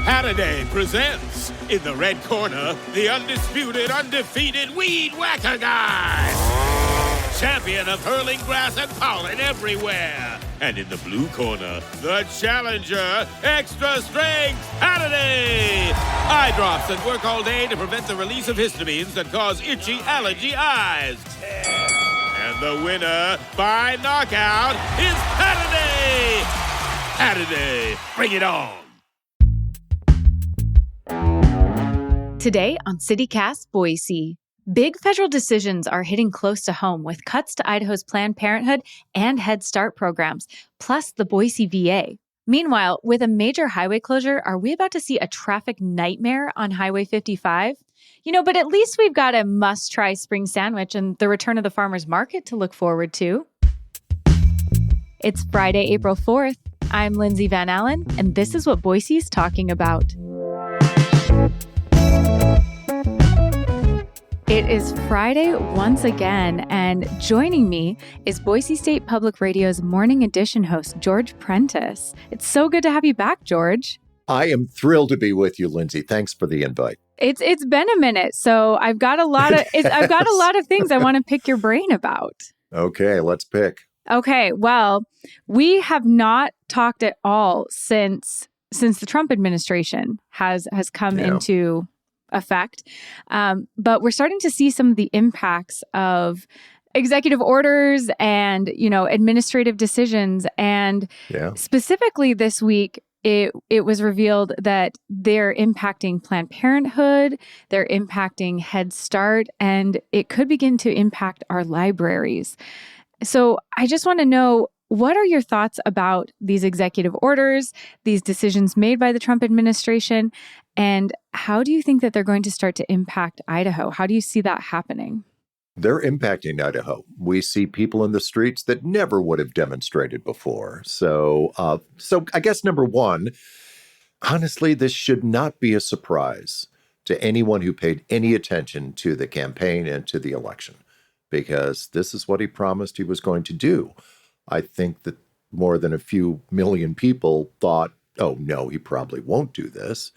Saturday presents, in the red corner, the undisputed, undefeated Weed Whacker Guy. Champion of hurling grass and pollen everywhere. And in the blue corner, the challenger, extra strength Saturday. Eye drops that work all day to prevent the release of histamines that cause itchy allergy eyes. And the winner by knockout is Saturday. Saturday, bring it on. Today on CityCast Boise, big federal decisions are hitting close to home with cuts to Idaho's Planned Parenthood and Head Start programs, plus the Boise VA. Meanwhile, with a major highway closure, are we about to see a traffic nightmare on Highway 55? But at least we've got a must-try spring sandwich and the return of the farmer's market to look forward to. It's Friday, April 4th. I'm Lindsay Van Allen, and this is what Boise's talking about. It is Friday once again, and joining me is Boise State Public Radio's Morning Edition host, George Prentice. It's so good to have you back, George. I am thrilled to be with you, Lindsay. Thanks for the invite. It's been a minute, so I've got a lot of things I want to pick your brain about. Okay, let's pick. Okay, well, we have not talked at all since the Trump administration has come into effect. But we're starting to see some of the impacts of executive orders and, administrative decisions. And specifically this week, it was revealed that they're impacting Planned Parenthood, they're impacting Head Start, and it could begin to impact our libraries. So I just want to know, what are your thoughts about these executive orders, these decisions made by the Trump administration, and how do you think that they're going to start to impact Idaho? How do you see that happening? They're impacting Idaho. We see people in the streets that never would have demonstrated before. So I guess number one, honestly, this should not be a surprise to anyone who paid any attention to the campaign and to the election, because this is what he promised he was going to do. I think that more than a few million people thought, oh, no, he probably won't do this.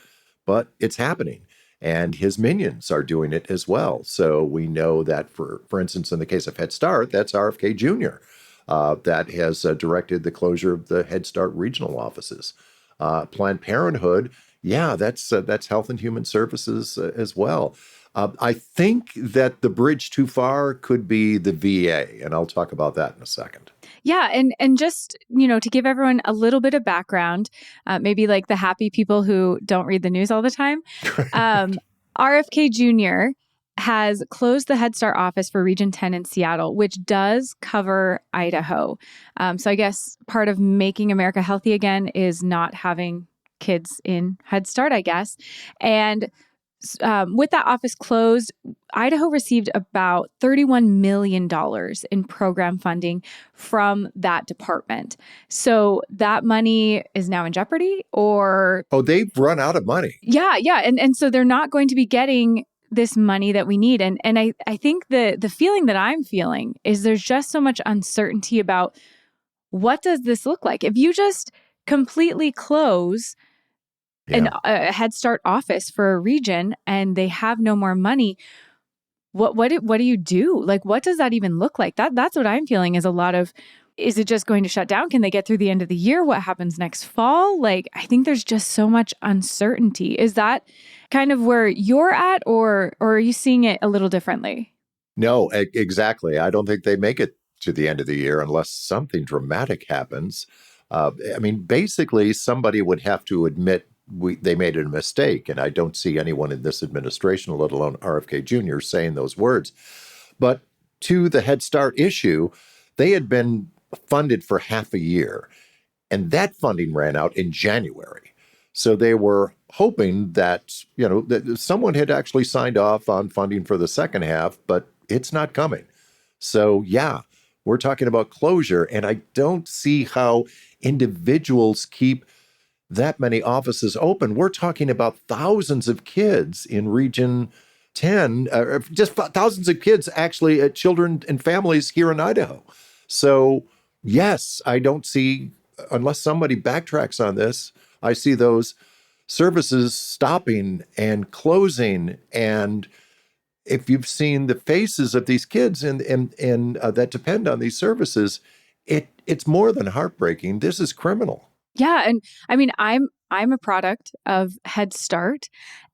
But it's happening, and his minions are doing it as well. So we know that, for instance, in the case of Head Start, that's RFK Jr. That has directed the closure of the Head Start regional offices. Planned Parenthood, that's Health and Human Services as well. I think that the bridge too far could be the VA, and I'll talk about that in a second. Yeah. And just, to give everyone a little bit of background, maybe like the happy people who don't read the news all the time, RFK Jr. has closed the Head Start office for Region 10 in Seattle, which does cover Idaho. So I guess part of making America healthy again is not having kids in Head Start, I guess. And with that office closed, Idaho received about $31 million in program funding from that department. So that money is now in jeopardy, or... Oh, they've run out of money. Yeah. And so they're not going to be getting this money that we need. And I think the feeling that I'm feeling is there's just so much uncertainty about what does this look like? If you just completely close a Head Start office for a region and they have no more money, what do you do? Like, what does that even look like? That's what I'm feeling is a lot of, is it just going to shut down? Can they get through the end of the year? What happens next fall? Like, I think there's just so much uncertainty. Is that kind of where you're at, or are you seeing it a little differently? No, exactly. I don't think they make it to the end of the year unless something dramatic happens. Basically, somebody would have to admit they made a mistake, and I don't see anyone in this administration, let alone RFK Jr., saying those words. But to the Head Start issue, they had been funded for half a year, and that funding ran out in January. So they were hoping that, that someone had actually signed off on funding for the second half, but it's not coming. So, we're talking about closure, and I don't see how individuals keep that many offices open. We're talking about thousands of kids in Region 10, just thousands of kids, actually, children and families here in Idaho. So, yes, I don't see, unless somebody backtracks on this, I see those services stopping and closing. And if you've seen the faces of these kids and that depend on these services, it's more than heartbreaking. This is criminal. Yeah, and I mean, I'm a product of Head Start.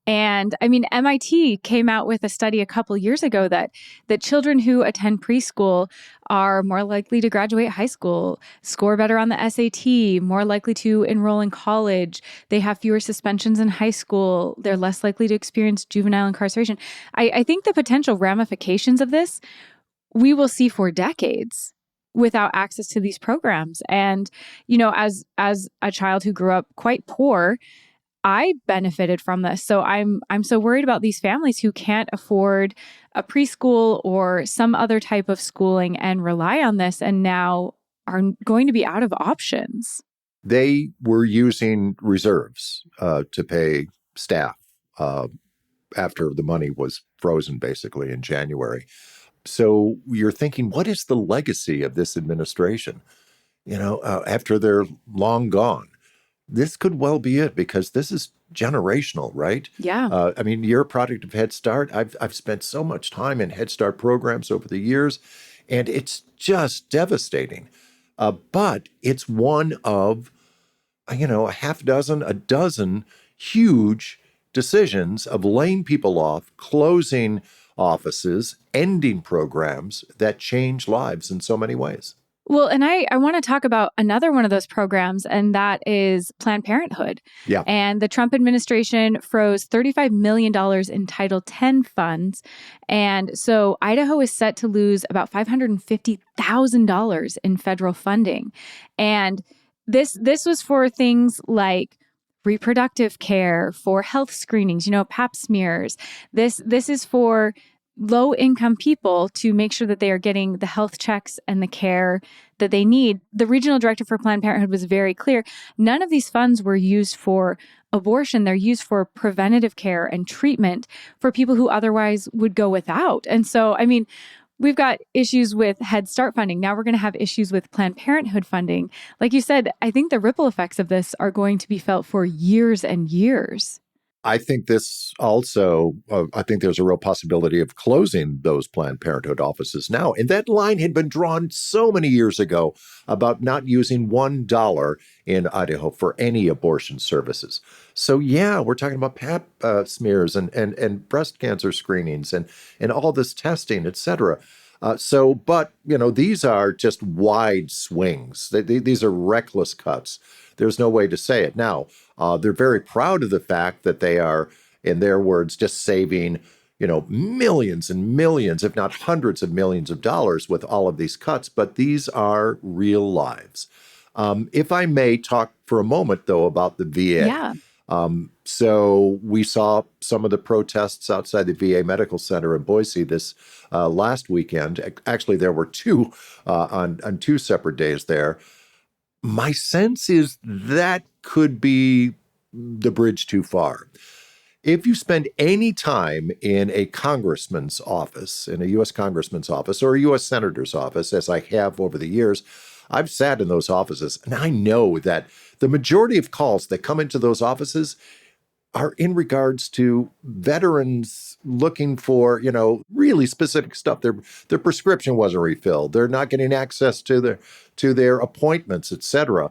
And I mean, MIT came out with a study a couple years ago that children who attend preschool are more likely to graduate high school, score better on the SAT, more likely to enroll in college. They have fewer suspensions in high school. They're less likely to experience juvenile incarceration. I think the potential ramifications of this we will see for decades without access to these programs. And, you know, as a child who grew up quite poor, I benefited from this. So I'm so worried about these families who can't afford a preschool or some other type of schooling and rely on this and now are going to be out of options. They were using reserves to pay staff after the money was frozen, basically, in January. So you're thinking, what is the legacy of this administration? After they're long gone, this could well be it because this is generational, right? Yeah. I mean, you're a product of Head Start. I've spent so much time in Head Start programs over the years, and it's just devastating. But it's one of, a half dozen, a dozen huge decisions of laying people off, closing offices, ending programs that change lives in so many ways. Well, and I want to talk about another one of those programs, and that is Planned Parenthood. Yeah. And the Trump administration froze $35 million in Title X funds. And so Idaho is set to lose about $550,000 in federal funding. And this was for things like reproductive care, for health screenings, pap smears. This is for low-income people to make sure that they are getting the health checks and the care that they need. The regional director for Planned Parenthood was very clear. None of these funds were used for abortion. They're used for preventative care and treatment for people who otherwise would go without. And so, I mean, we've got issues with Head Start funding. Now we're going to have issues with Planned Parenthood funding. Like you said, I think the ripple effects of this are going to be felt for years and years. I think this also, I think there's a real possibility of closing those Planned Parenthood offices now. And that line had been drawn so many years ago about not using $1 in Idaho for any abortion services. So yeah, we're talking about pap smears and breast cancer screenings and all this testing, et cetera. But these are just wide swings. These are reckless cuts. There's no way to say it. Now, they're very proud of the fact that they are, in their words, just saving, millions and millions, if not hundreds of millions of dollars with all of these cuts. But these are real lives. If I may talk for a moment, though, about the VA. Yeah. So we saw some of the protests outside the VA Medical Center in Boise this last weekend. Actually, there were two on two separate days there. My sense is that could be the bridge too far. If you spend any time in a congressman's office, in a U.S. congressman's office or a U.S. senator's office, as I have over the years, I've sat in those offices, and I know that the majority of calls that come into those offices are in regards to veterans looking for, really specific stuff. Their prescription wasn't refilled. They're not getting access to their appointments, et cetera.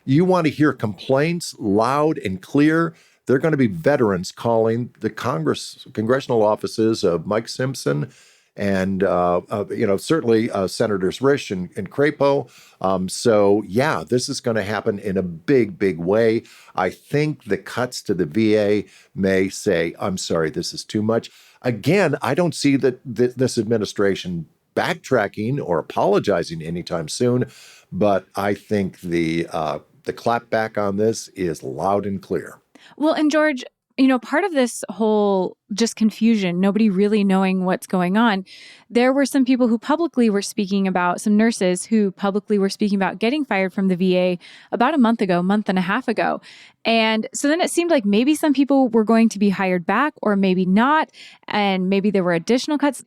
You want to hear complaints loud and clear. They're going to be veterans calling the congressional offices of Mike Simpson and, certainly Senators Risch and Crapo. So, yeah, this is going to happen in a big, big way. I think the cuts to the VA may say, I'm sorry, this is too much. Again, I don't see that this administration backtracking or apologizing anytime soon, but I think the clapback on this is loud and clear. Well, and George, part of this whole just confusion, nobody really knowing what's going on, there were some people who publicly were speaking about, some nurses who publicly were speaking about getting fired from the VA about a month and a half ago. And so then it seemed like maybe some people were going to be hired back or maybe not, and maybe there were additional cuts.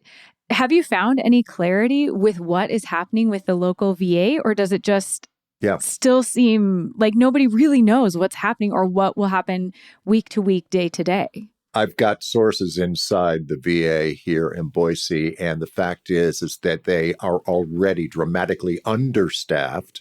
Have you found any clarity with what is happening with the local VA, or does it just Yeah. still seem like nobody really knows what's happening or what will happen week to week, day to day. I've got sources inside the VA here in Boise, and the fact is that they are already dramatically understaffed.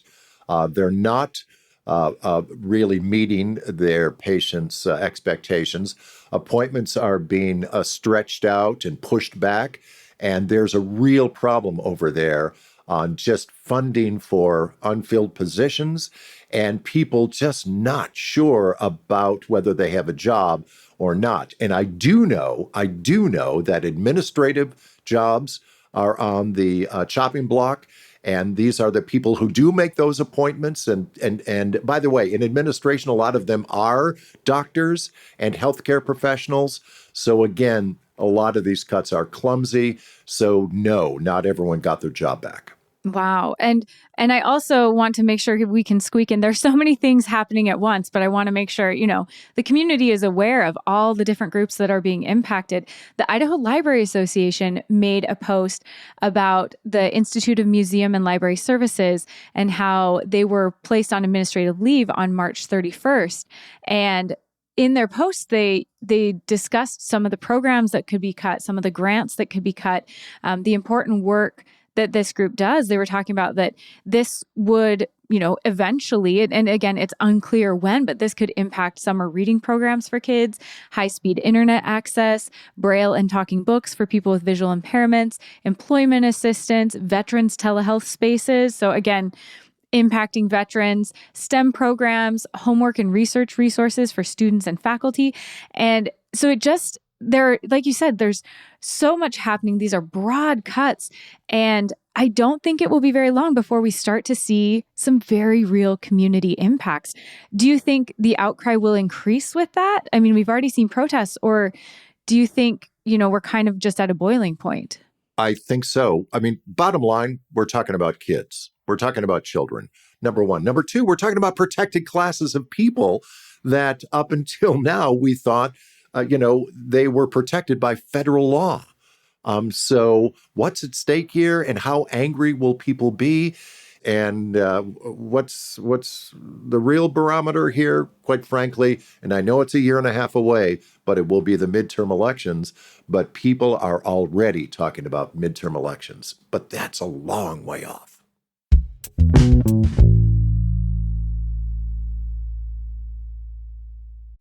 They're not really meeting their patients' expectations. Appointments are being stretched out and pushed back, and there's a real problem over there on just funding for unfilled positions and people just not sure about whether they have a job or not. And I do know that administrative jobs are on the chopping block. And these are the people who do make those appointments. And by the way, in administration, a lot of them are doctors and healthcare professionals. So again, a lot of these cuts are clumsy. So no, not everyone got their job back. Wow. And I also want to make sure we can squeak in. There's so many things happening at once, but I want to make sure, the community is aware of all the different groups that are being impacted. The Idaho Library Association made a post about the Institute of Museum and Library Services and how they were placed on administrative leave on March 31st. And in their post, they discussed some of the programs that could be cut, some of the grants that could be cut, the important work that this group does. They were talking about that this would, eventually, and again, it's unclear when, but this could impact summer reading programs for kids, high-speed internet access, Braille and talking books for people with visual impairments, employment assistance, veterans telehealth spaces. So again, impacting veterans, STEM programs, homework and research resources for students and faculty. And so like you said, there's so much happening. These are broad cuts. And I don't think it will be very long before we start to see some very real community impacts. Do you think the outcry will increase with that? I mean, we've already seen protests, or do you think, we're kind of just at a boiling point? I think so. I mean, bottom line, we're talking about kids. We're talking about children, number one. Number two, we're talking about protected classes of people that up until now we thought they were protected by federal law. So what's at stake here, and how angry will people be? And what's the real barometer here, quite frankly? And I know it's a year and a half away, but it will be the midterm elections. But people are already talking about midterm elections. But that's a long way off.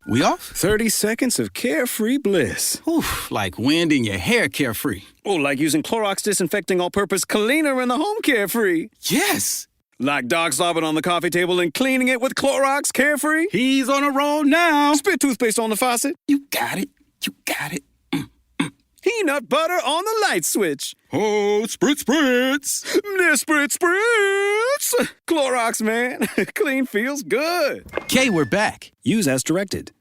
We off? 30 seconds of carefree bliss. Oof, like wind in your hair carefree. Oh, like using Clorox disinfecting all-purpose cleaner in the home carefree. Yes! Like dog slobbing on the coffee table and cleaning it with Clorox carefree. He's on a roll now. Spit toothpaste on the faucet. You got it. Peanut butter on the light switch. Oh, spritz. Spritz. Clorox, man. Clean feels good. Okay, we're back. Use as directed.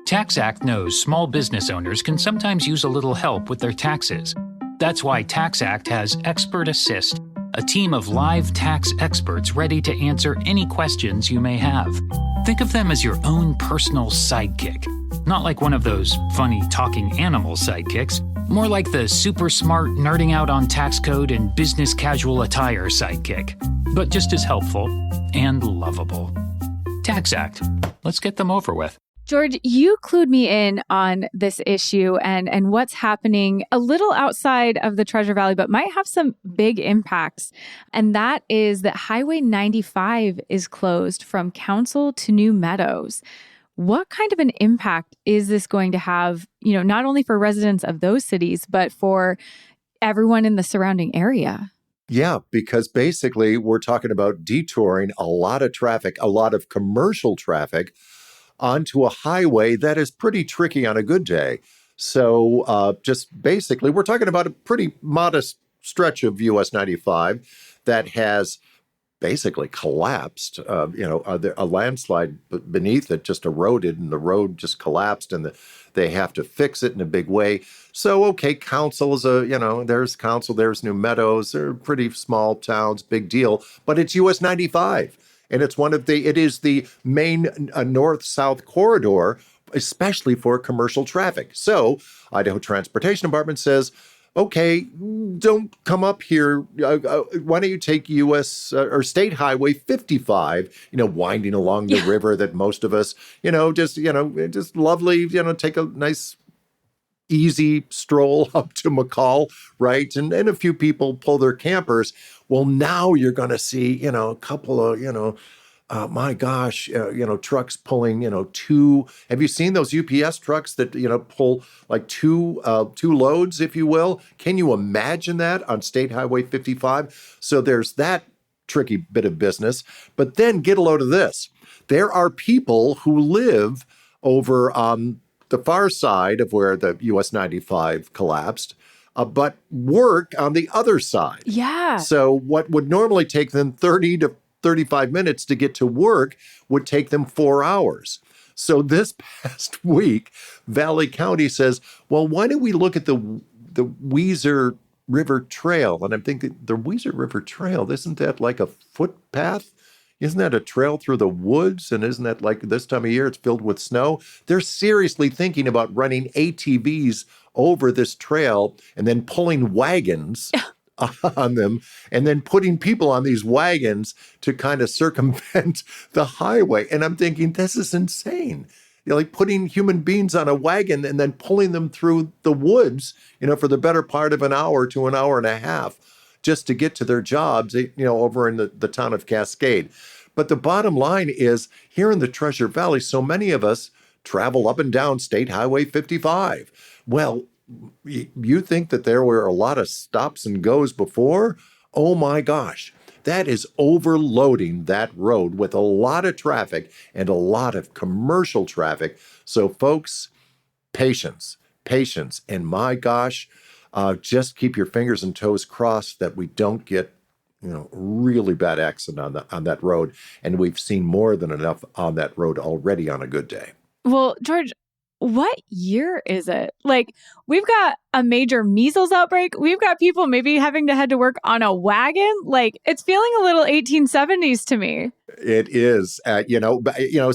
TaxAct knows small business owners can sometimes use a little help with their taxes. That's why TaxAct has Expert Assist, a team of live tax experts ready to answer any questions you may have. Think of them as your own personal sidekick. Not like one of those funny talking animal sidekicks, more like the super smart nerding out on tax code and business casual attire sidekick, but just as helpful and lovable. TaxAct. Let's get them over with. George, you clued me in on this issue and what's happening a little outside of the Treasure Valley, but might have some big impacts. And that is that Highway 95 is closed from Council to New Meadows. What kind of an impact is this going to have, not only for residents of those cities, but for everyone in the surrounding area? Yeah, because basically we're talking about detouring a lot of traffic, a lot of commercial traffic onto a highway that is pretty tricky on a good day. So just basically, we're talking about a pretty modest stretch of US 95 that has basically collapsed. A landslide beneath it just eroded and the road just collapsed, and they have to fix it in a big way. So, okay, Council is there's Council, there's New Meadows, they're pretty small towns, big deal, but it's US 95. And it is the main north-south corridor, especially for commercial traffic. So Idaho Transportation Department says, okay, don't come up here. Why don't you take U.S. Or State Highway 55, winding along the river that most of us, just lovely, take a nice easy stroll up to McCall, right? And a few people pull their campers. Well, now you're going to see, a couple of, my gosh, trucks pulling, two. Have you seen those UPS trucks that, pull like two loads, if you will? Can you imagine that on State Highway 55? So there's that tricky bit of business. But then get a load of this. There are people who live over the far side of where the US 95 collapsed, but work on the other side. Yeah. So what would normally take them 30 to 35 minutes to get to work would take them 4 hours. So this past week, Valley County says, well, why don't we look at the Weiser River Trail? And I'm thinking, the Weiser River Trail, isn't that like a footpath? Isn't that a trail through the woods? And isn't that like this time of year, it's filled with snow? They're seriously thinking about running ATVs over this trail and then pulling wagons on them and then putting people on these wagons to kind of circumvent the highway. And I'm thinking, this is insane. Like putting human beings on a wagon and then pulling them through the woods, for the better part of an hour to an hour and a half just to get to their jobs, over in the town of Cascade. But the bottom line is, here in the Treasure Valley, so many of us travel up and down State Highway 55. Well, you think that there were a lot of stops and goes before? Oh my gosh, that is overloading that road with a lot of traffic and a lot of commercial traffic. So folks, patience, and my gosh, just keep your fingers and toes crossed that we don't get, really bad accident on that road. And we've seen more than enough on that road already on a good day. Well, George, what year is it? Like, we've got a major measles outbreak. We've got people maybe having to head to work on a wagon. Like, it's feeling a little 1870s to me. It is,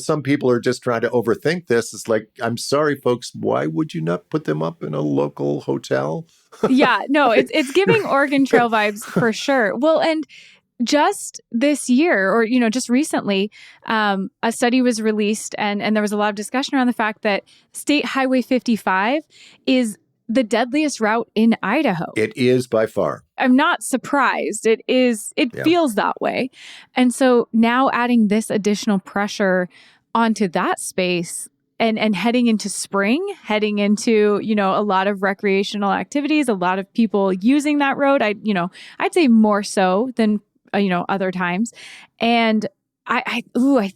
some people are just trying to overthink this. It's like, I'm sorry, folks, why would you not put them up in a local hotel? Yeah, no, it's giving Oregon Trail vibes for sure. Well, and just this year, or, just recently, a study was released and there was a lot of discussion around the fact that State Highway 55 is the deadliest route in Idaho. It is by far. I'm not surprised. It feels that way. And so now adding this additional pressure onto that space and heading into spring, heading into, a lot of recreational activities, a lot of people using that road. I'd say more so than other times. And I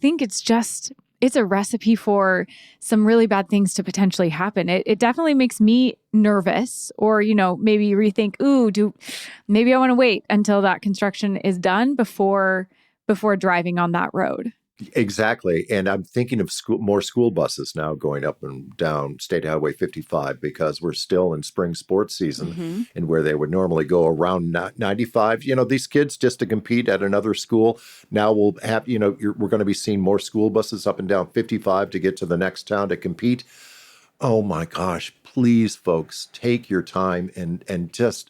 think it's a recipe for some really bad things to potentially happen. It definitely makes me nervous, or, maybe rethink, maybe I want to wait until that construction is done before driving on that road. Exactly. And I'm thinking of more school buses now going up and down State Highway 55 because we're still in spring sports season, and where they would normally go around 95. These kids, just to compete at another school, now we'll have, we're going to be seeing more school buses up and down 55 to get to the next town to compete. Oh my gosh, please, folks, take your time and just,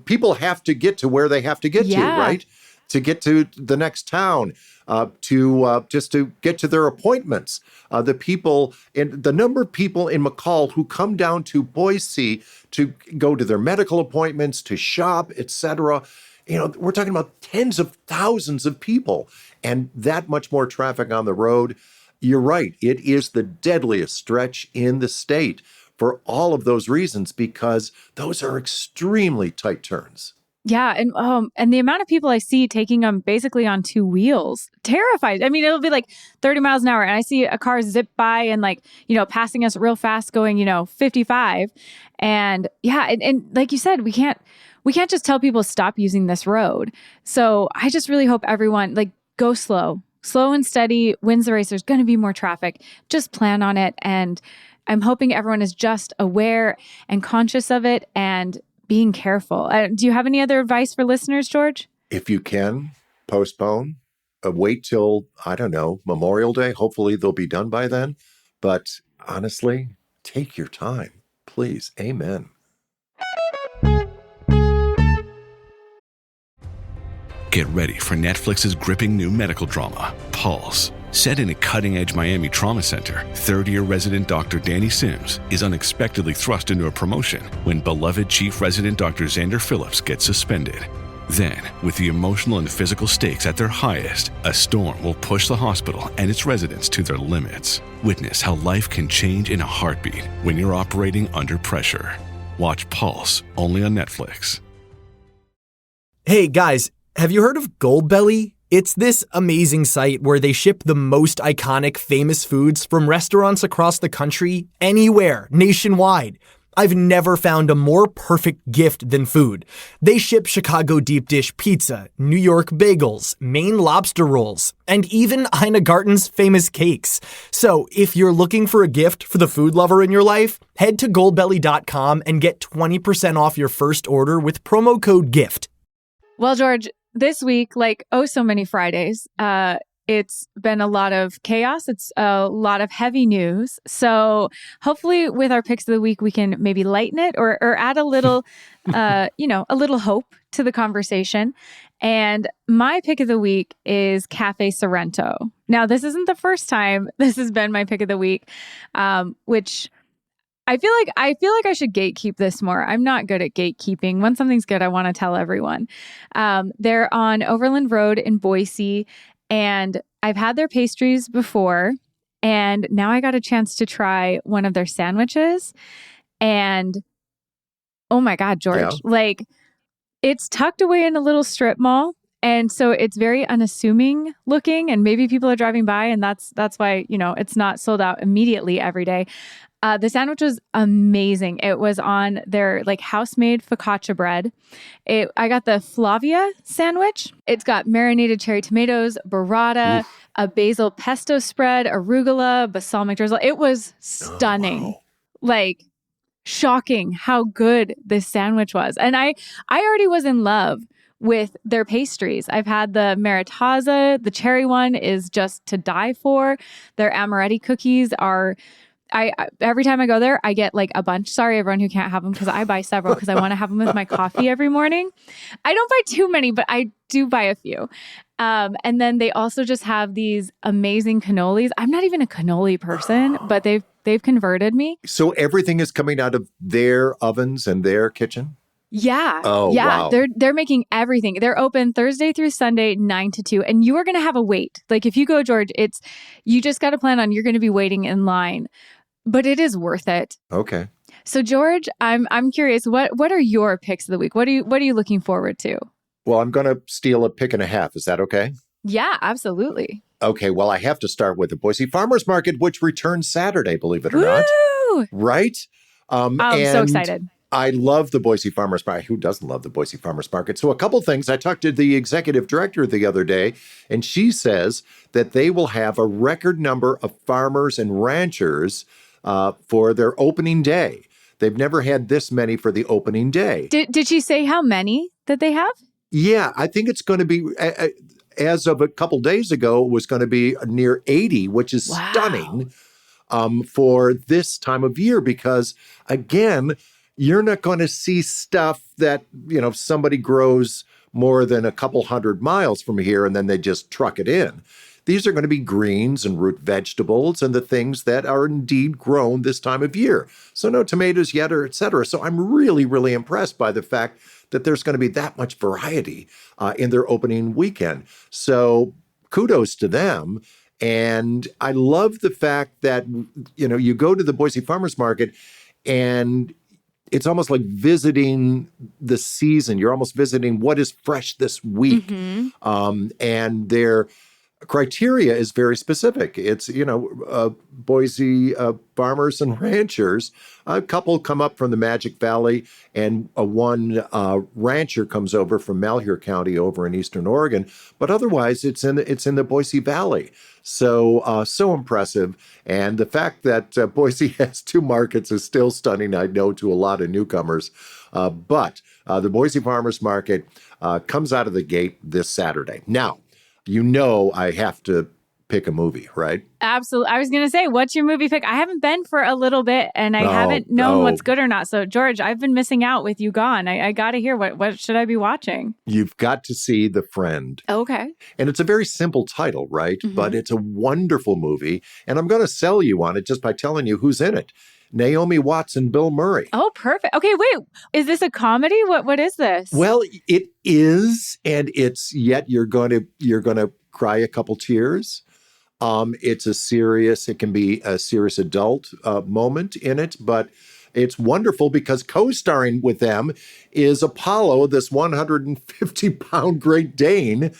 people have to get to where they have to get to, right? To get to the next town, just to get to their appointments. The people and the number of people in McCall who come down to Boise to go to their medical appointments, to shop, etc. We're talking about tens of thousands of people, and that much more traffic on the road. You're right. It is the deadliest stretch in the state for all of those reasons, because those are extremely tight turns. Yeah. And the amount of people I see taking them basically on two wheels terrifies. I mean, it'll be like 30 miles an hour and I see a car zip by and passing us real fast going, 55. And yeah. And like you said, we can't just tell people stop using this road. So I just really hope everyone go slow and steady wins the race. There's going to be more traffic. Just plan on it. And I'm hoping everyone is just aware and conscious of it and being careful. Do you have any other advice for listeners, George? If you can, postpone. Wait till, I don't know, Memorial Day. Hopefully they'll be done by then. But honestly, take your time, please. Amen. Get ready for Netflix's gripping new medical drama, Pulse. Set in a cutting-edge Miami trauma center, third-year resident Dr. Danny Sims is unexpectedly thrust into a promotion when beloved chief resident Dr. Xander Phillips gets suspended. Then, with the emotional and physical stakes at their highest, a storm will push the hospital and its residents to their limits. Witness how life can change in a heartbeat when you're operating under pressure. Watch Pulse, only on Netflix. Hey guys, have you heard of Goldbelly? It's this amazing site where they ship the most iconic famous foods from restaurants across the country, anywhere, nationwide. I've never found a more perfect gift than food. They ship Chicago deep dish pizza, New York bagels, Maine lobster rolls, and even Ina Garten's famous cakes. So if you're looking for a gift for the food lover in your life, head to goldbelly.com and get 20% off your first order with promo code GIFT. Well, George, this week, like so many Fridays, it's been a lot of chaos. It's a lot of heavy news. So hopefully with our picks of the week, we can maybe lighten it or add a little, a little hope to the conversation. And my pick of the week is Cafe Sorrento. Now, this isn't the first time this has been my pick of the week, which I feel like I should gatekeep this more. I'm not good at gatekeeping. When something's good, I want to tell everyone. They're on Overland Road in Boise, and I've had their pastries before, and now I got a chance to try one of their sandwiches. And oh my God, George, like it's tucked away in a little strip mall. And so it's very unassuming looking, and maybe people are driving by, and that's why, it's not sold out immediately every day. The sandwich was amazing. It was on their house-made focaccia bread. I got the Flavia sandwich. It's got marinated cherry tomatoes, burrata, a basil pesto spread, arugula, balsamic drizzle. It was stunning. Oh, wow. Shocking how good this sandwich was. And I already was in love with their pastries. I've had the Maritazza. The cherry one is just to die for. Their amaretti cookies are... every time I go there, I get a bunch. Sorry, everyone who can't have them, because I buy several because I want to have them with my coffee every morning. I don't buy too many, but I do buy a few. And then they also just have these amazing cannolis. I'm not even a cannoli person, but they've converted me. So everything is coming out of their ovens and their kitchen? Yeah. Oh, yeah. wow. They're making everything. They're open Thursday through Sunday, 9 to 2. And you are going to have a wait. If you go, George, you just got to plan on you're going to be waiting in line. But it is worth it. Okay. So George, I'm curious, what are your picks of the week? What are you looking forward to? Well, I'm going to steal a pick and a half. Is that okay? Yeah, absolutely. Okay. Well, I have to start with the Boise Farmers Market, which returns Saturday, believe it or not. Right? I'm so excited. I love the Boise Farmers Market. Who doesn't love the Boise Farmers Market? So a couple things. I talked to the executive director the other day, and she says that they will have a record number of farmers and ranchers for their opening day. They've never had this many for the opening day. Did she say how many that they have? Yeah, I think it's going to be, as of a couple days ago, it was going to be near 80, which is stunning for this time of year. Because, again, you're not going to see stuff that, somebody grows more than a couple 100 miles from here and then they just truck it in. These are going to be greens and root vegetables and the things that are indeed grown this time of year. So no tomatoes yet, or et cetera. So I'm really, really impressed by the fact that there's going to be that much variety in their opening weekend. So kudos to them. And I love the fact that, you go to the Boise Farmers Market and it's almost like visiting the season. You're almost visiting what is fresh this week. Mm-hmm. And their criteria is very specific. It's, Boise farmers and ranchers. A couple come up from the Magic Valley, and one rancher comes over from Malheur County over in Eastern Oregon. But otherwise, it's in the Boise Valley. So impressive. And the fact that Boise has two markets is still stunning, I know, to a lot of newcomers. But the Boise Farmers Market comes out of the gate this Saturday. Now, I have to pick a movie, right? Absolutely. I was going to say, what's your movie pick? I haven't been for a little bit and I haven't known what's good or not. So, George, I've been missing out with you gone. I got to hear what should I be watching? You've got to see The Friend. Okay. And it's a very simple title, right? Mm-hmm. But it's a wonderful movie. And I'm going to sell you on it just by telling you who's in it. Naomi Watts and Bill Murray. Oh, perfect. Okay, wait. Is this a comedy? What is this? Well, it is, and yet you're going to cry a couple tears. It can be a serious adult moment in it, but it's wonderful because co-starring with them is Apollo, this 150-pound Great Dane,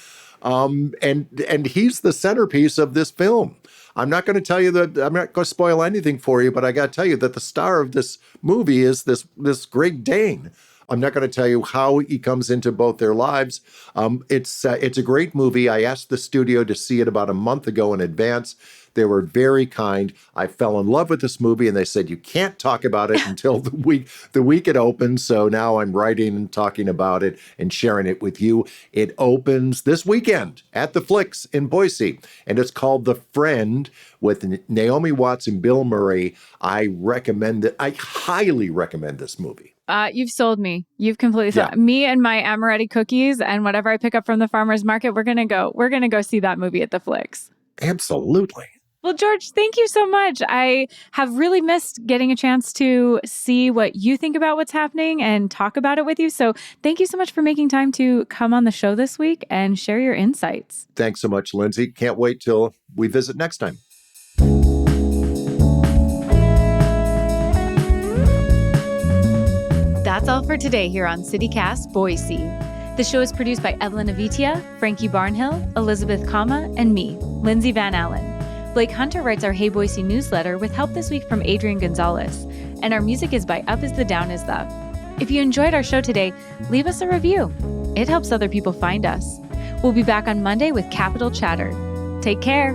and he's the centerpiece of this film. I'm not going to tell you I'm not going to spoil anything for you, but I got to tell you that the star of this movie is this Great Dane. I'm not going to tell you how he comes into both their lives. It's a great movie. I asked the studio to see it about a month ago in advance. They were very kind. I fell in love with this movie, and they said, you can't talk about it until the week it opens. So now I'm writing and talking about it and sharing it with you. It opens this weekend at the Flicks in Boise, and it's called The Friend with Naomi Watts and Bill Murray. I recommend it. I highly recommend this movie. You've sold me. You've completely sold me and my amaretti cookies and whatever I pick up from the farmer's market. We're gonna go see that movie at the Flicks. Absolutely. Well, George, thank you so much. I have really missed getting a chance to see what you think about what's happening and talk about it with you. So thank you so much for making time to come on the show this week and share your insights. Thanks so much, Lindsay. Can't wait till we visit next time. That's all for today here on CityCast Boise. The show is produced by Evelyn Avitia, Frankie Barnhill, Elizabeth Kama, and me, Lindsay Van Allen. Blake Hunter writes our Hey Boise newsletter with help this week from Adrian Gonzalez. And our music is by Up Is The Down Is The. If you enjoyed our show today, leave us a review. It helps other people find us. We'll be back on Monday with Capital Chatter. Take care.